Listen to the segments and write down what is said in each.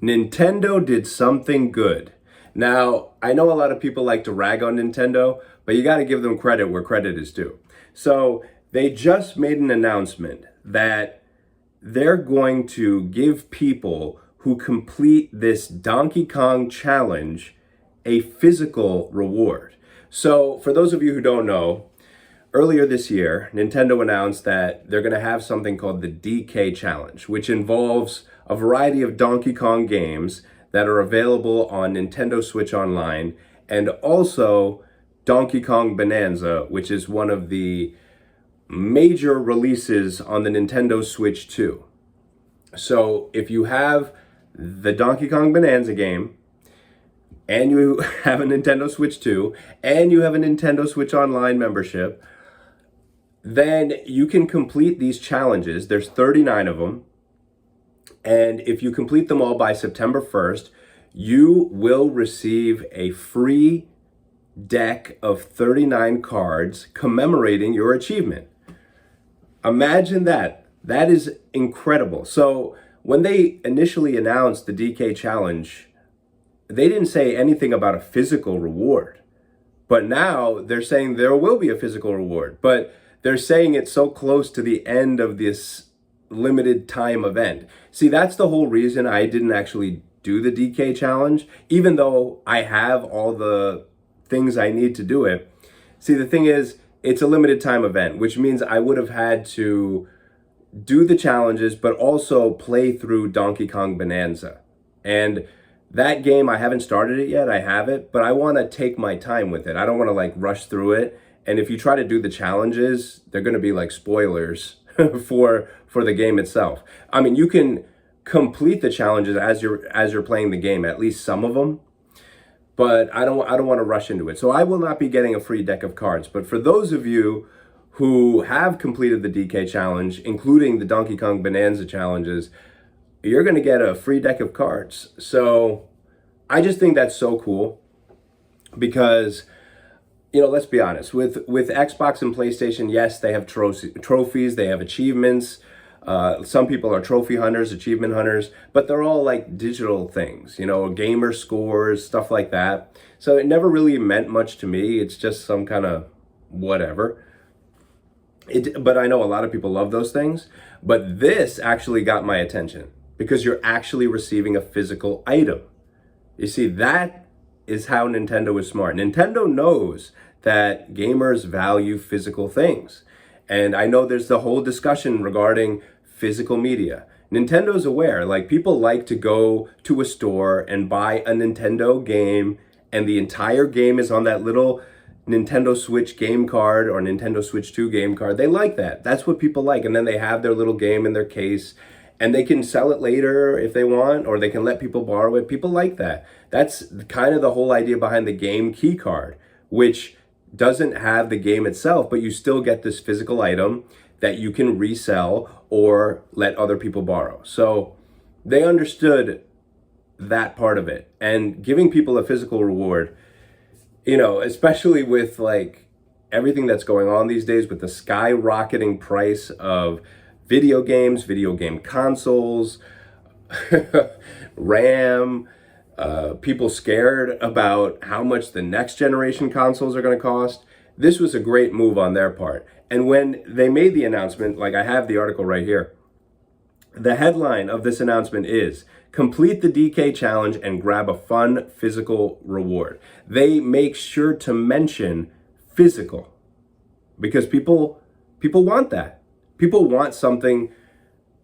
Nintendo did something good. Now, I know a lot of people like to rag on Nintendo, but you got to give them credit where credit is due. So, they just made an announcement that they're going to give people who complete this Donkey Kong challenge a physical reward. So, for those of you who don't know, earlier this year, Nintendo announced that they're going to have something called the DK Challenge, which involves a variety of Donkey Kong games that are available on Nintendo Switch Online, and also Donkey Kong Bananza, which is one of the major releases on the Nintendo Switch 2. So if you have the Donkey Kong Bananza game, and you have a Nintendo Switch 2, and you have a Nintendo Switch Online membership, then you can complete these challenges. There's 39 of them. And if you complete them all by September 1st, you will receive a free deck of 39 cards commemorating your achievement. Imagine that. That is incredible. So when they initially announced the DK Challenge, they didn't say anything about a physical reward. But now they're saying there will be a physical reward. But they're saying it so close to the end of this limited time event. See, that's the whole reason I didn't actually do the DK challenge, even though I have all the things I need to do it. See, the thing is, it's a limited time event, which means I would have had to do the challenges, but also play through Donkey Kong Bananza. And that game, I haven't started it yet. I have it, but I want to take my time with it. I don't want to like rush through it. And if you try to do the challenges, they're going to be like spoilers for the game itself. I mean, you can complete the challenges as you're playing the game, at least some of them, but I don't want to rush into it. So I will not be getting a free deck of cards. But for those of you who have completed the DK challenge, including the Donkey Kong Bananza challenges, you're going to get a free deck of cards. So I just think that's so cool because, you know, let's be honest, with Xbox and PlayStation, yes, they have trophies, they have achievements. Some people are trophy hunters, achievement hunters, but they're all like digital things, you know, gamer scores, stuff like that. So it never really meant much to me. It's just some kind of whatever. But I know a lot of people love those things. But this actually got my attention because you're actually receiving a physical item. You see, that is how Nintendo is smart. Nintendo knows that gamers value physical things. And I know there's the whole discussion regarding physical media. Nintendo's aware, like people like to go to a store and buy a Nintendo game and the entire game is on that little Nintendo Switch game card or Nintendo Switch 2 game card. They like that. That's what people like. And then they have their little game in their case and they can sell it later if they want, or they can let people borrow it. People like that. That's kind of the whole idea behind the game key card, which doesn't have the game itself, but you still get this physical item that you can resell or let other people borrow. So they understood that part of it. And giving people a physical reward, you know, especially with like everything that's going on these days with the skyrocketing price of video games, video game consoles, RAM, people scared about how much the next generation consoles are going to cost. This was a great move on their part. And when they made the announcement, like I have the article right here, the headline of this announcement is, complete the DK challenge and grab a fun physical reward. They make sure to mention physical because people want that. People want something,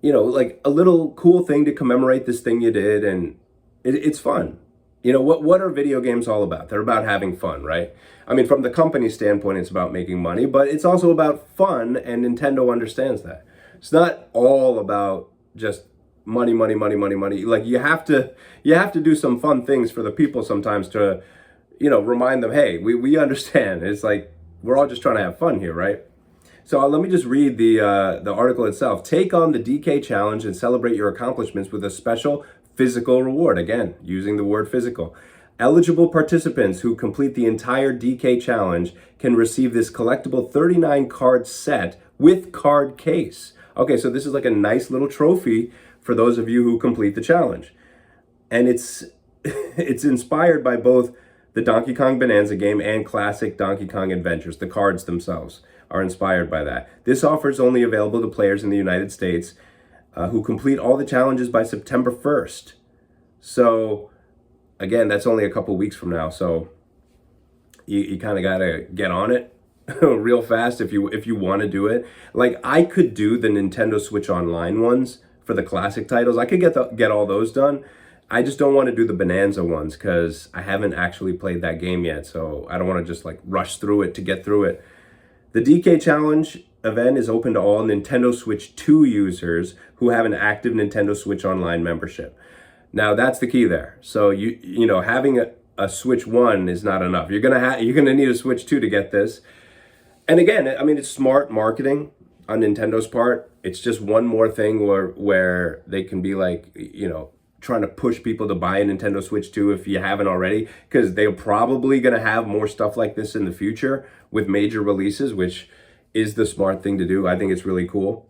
you know, like a little cool thing to commemorate this thing you did, and it's fun. You know, what are video games all about? They're about having fun, right? I mean, from the company standpoint, it's about making money, but it's also about fun, and Nintendo understands that. It's not all about just money, money, money, money, money. Like you have to do some fun things for the people sometimes to, you know, remind them, hey, we understand. It's like we're all just trying to have fun here, right? So let me just read the article itself. Take on the DK challenge and celebrate your accomplishments with a special physical reward. Again, using the word physical. Eligible participants who complete the entire DK challenge can receive this collectible 39 card set with card case. Okay, so this is like a nice little trophy for those of you who complete the challenge. and it's it's inspired by both the Donkey Kong Bananza game and classic Donkey Kong Adventures. The cards themselves are inspired by that. This offer is only available to players in the United States who complete all the challenges by September 1st. So again, that's only a couple weeks from now. So you kind of got to get on it real fast if you want to do it. Like, I could do the Nintendo Switch Online ones for the classic titles. I could get all those done. I just don't want to do the Bonanza ones because I haven't actually played that game yet. So I don't want to just like rush through it to get through it. The DK Challenge event is open to all Nintendo Switch 2 users who have an active Nintendo Switch Online membership. Now that's the key there. So you know, having a Switch 1 is not enough. You're gonna need a Switch 2 to get this. And again, I mean, it's smart marketing on Nintendo's part. It's just one more thing where they can be like, you know, trying to push people to buy a Nintendo Switch 2 if you haven't already, because they're probably going to have more stuff like this in the future with major releases, which is the smart thing to do. I think it's really cool.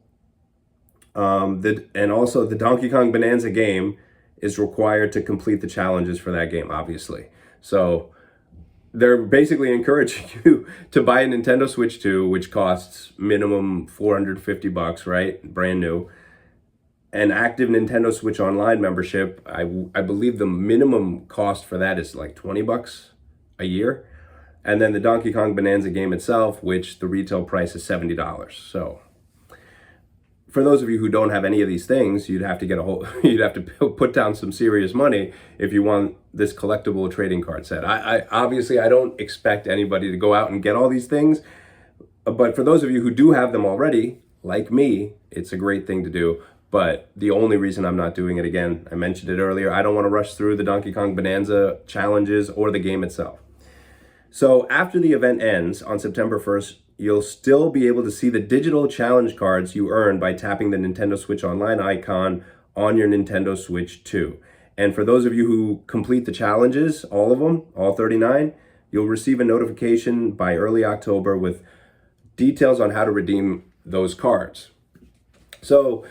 And also the Donkey Kong Bananza game is required to complete the challenges for that game, obviously. So they're basically encouraging you to buy a Nintendo Switch 2, which costs minimum $450, right? Brand new. An active Nintendo Switch Online membership, I believe the minimum cost for that is like $20 a year. And then the Donkey Kong Bananza game itself, which the retail price is $70. So for those of you who don't have any of these things, you'd have to you'd have to put down some serious money if you want this collectible trading card set. I obviously, I don't expect anybody to go out and get all these things, but for those of you who do have them already, like me, it's a great thing to do. But the only reason I'm not doing it, again, I mentioned it earlier, I don't want to rush through the Donkey Kong Bonanza challenges or the game itself. So after the event ends on September 1st, you'll still be able to see the digital challenge cards you earn by tapping the Nintendo Switch Online icon on your Nintendo Switch 2. And for those of you who complete the challenges, all of them, all 39, you'll receive a notification by early October with details on how to redeem those cards. So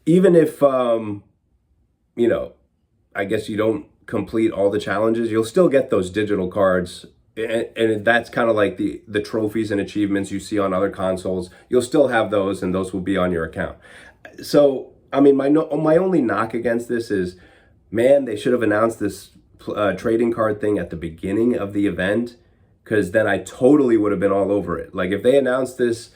even if, you know, I guess you don't complete all the challenges, you'll still get those digital cards. And that's kind of like the trophies and achievements you see on other consoles. You'll still have those, and those will be on your account. So, I mean, my only knock against this is, man, they should have announced this trading card thing at the beginning of the event, because then I totally would have been all over it. Like, if they announced this,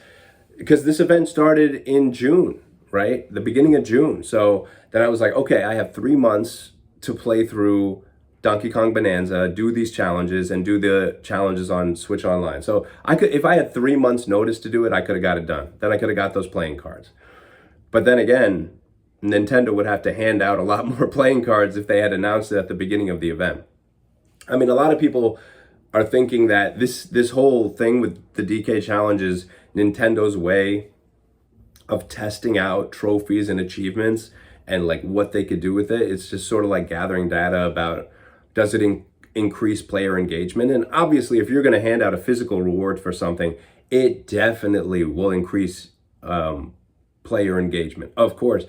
because this event started in June, right? The beginning of June. So then I was like, okay, I have 3 months to play through Donkey Kong Bonanza, do these challenges, and do the challenges on Switch Online. So I could, if I had 3 months notice to do it, I could have got it done. Then I could have got those playing cards. But then again, Nintendo would have to hand out a lot more playing cards if they had announced it at the beginning of the event. I mean, a lot of people are thinking that this whole thing with the DK challenge is Nintendo's way of testing out trophies and achievements and like what they could do with it. It's just sort of like gathering data about, does it increase player engagement? And obviously, if you're going to hand out a physical reward for something, it definitely will increase player engagement. Of course,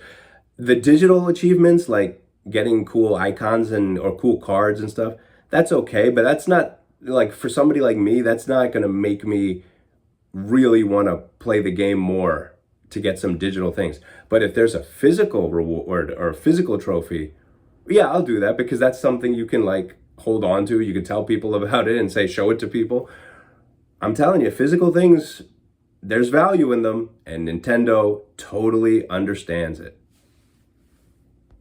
the digital achievements, like getting cool icons or cool cards and stuff, that's okay. But that's not, like, for somebody like me, that's not going to make me really want to play the game more to get some digital things. But if there's a physical reward or a physical trophy, yeah, I'll do that, because that's something you can like hold on to. You can tell people about it and say, show it to people. I'm telling you, physical things, there's value in them, and Nintendo totally understands it.